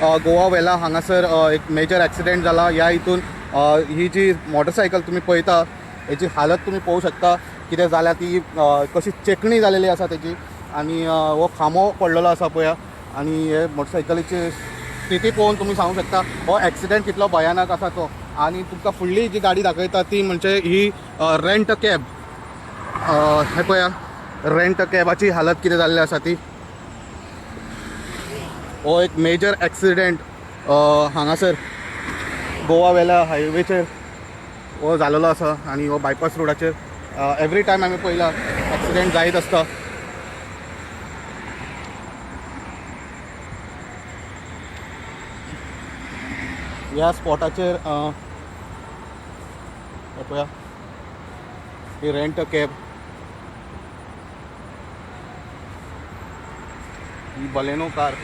गोवा वेला हांगासर एक major accident जाला. ह्या हितून ही जी मोटरसायकल तुम्ही पळयता हेची हालत तुम्ही पळोवंक शकता. कितें जाल्या ती कशी चेकणी जालेली आसा तेजी, आनी हो खांबो पडलेलो आसा पळया. आनी हे मोटरसायकलीची स्थिती पळोवन तुमी सांगूंक शकता हो ॲक्सिडेंट कितलो भयानक आसा तो. आनी तुमकां फुडली जी गाडी दाखयता ती म्हणजे ही रेंट कॅब. हे पळया रेंट कॅबाची हालत कितें जाल्ली आसा ती. हो एक मेजर ॲक्सिडेंट हांगासर गोवा वेला हायवेचेर हो जालेलो आसा. आनी हो बायपास रोडाचेर एवरी टायम आमी पळयला ॲक्सिडेंट जायत आसता. ह्या स्पॉटाचेर पळया ही रेंट कॅब, ही बलेनो कार.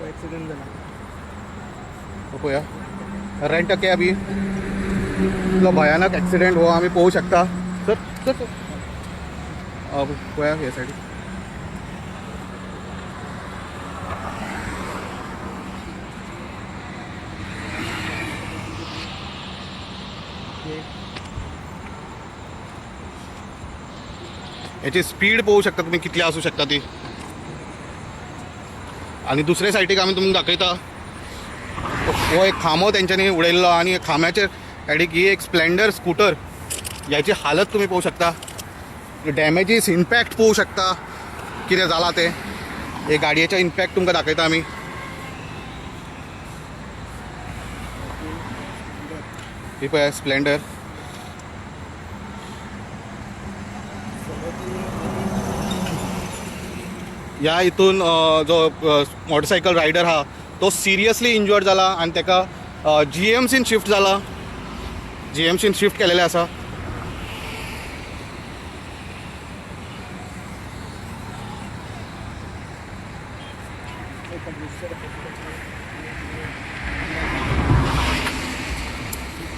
ॲक्सिडेंट झाला. पळया रेंट कॅब ही इतलो भयानक ॲक्सिडेंट हो आमी पळोवंक शकता. सर सर पळया हे सायडीक याची स्पीड पळोवंक शकता तुम्ही कितली आसूं शकता ती. आनी दुसरे सायडीक आमी तुमकां दाखयता हो एक खांबो तेंच्यांनी उडयल्लो. आनी खांब्याचेर सायडीक ही एक स्प्लेंडर स्कूटर, ह्याची हालत तुम्ही पळोवंक शकता. डॅमेजीस इम्पॅक्ट पळोवंक शकता कितें जालां तें. हे गाडयेचो इम्पॅक्ट तुमकां दाखयता आमी. ही पळया स्प्लेंडर. ह्या हितून जो मोटरसायकल रायडर हा तो सिरियसली इंजर्ड जाला आनी तेका GMCन शिफ्ट जाला. GMCन शिफ्ट केलेलें आसा.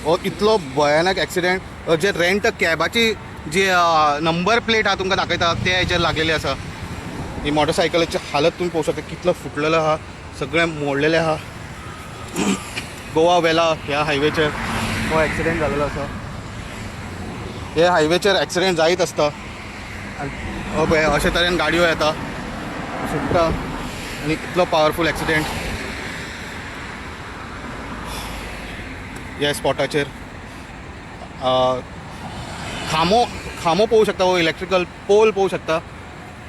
हो इतलो भयानक ॲक्सिडेंट जे रेंट कॅबाची जी नंबर प्लेट हा तुमकां दाखयता ते हेचेर लागलेली आसा. ही मोटरसायकलीची हालत तुम्ही पळोवंक शकता कितलो फुटलेलो आहा, सगळें मोडलेलें आहा. गोवा वेला ह्या हायवेचेर हो ॲक्सिडेंट जाल्लो आसा. हे हायवेचेर ॲक्सिडेंट जायत आसता. हो पळय अशे तरेन गाडयो येता सुट्टा आनी कितलो पावरफूल ॲक्सिडेंट ह्या स्पॉटाचेर. खांबो पळोवंक शकता, हो इलेक्ट्रिकल पोल पळोवंक शकता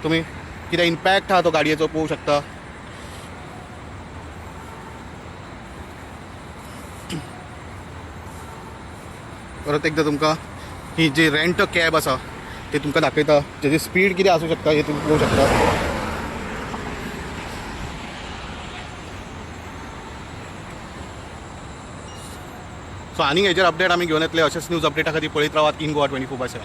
तुम्ही. कितें इम्पॅक्ट आहा तो गाडयेचो पळोवंक शकता. परत एकदा तुमकां ही जी रेंट कॅब आसा ती तुमकां दाखयता. तेजी स्पीड कितें आसूं शकता हे तुमी पळोवंक शकता. सो आनी हेजेर अपडेट आमी घेवन येतले. अशेंच न्यूज अपडेटा खातीर पळयत रावात इन गोवा 24/7.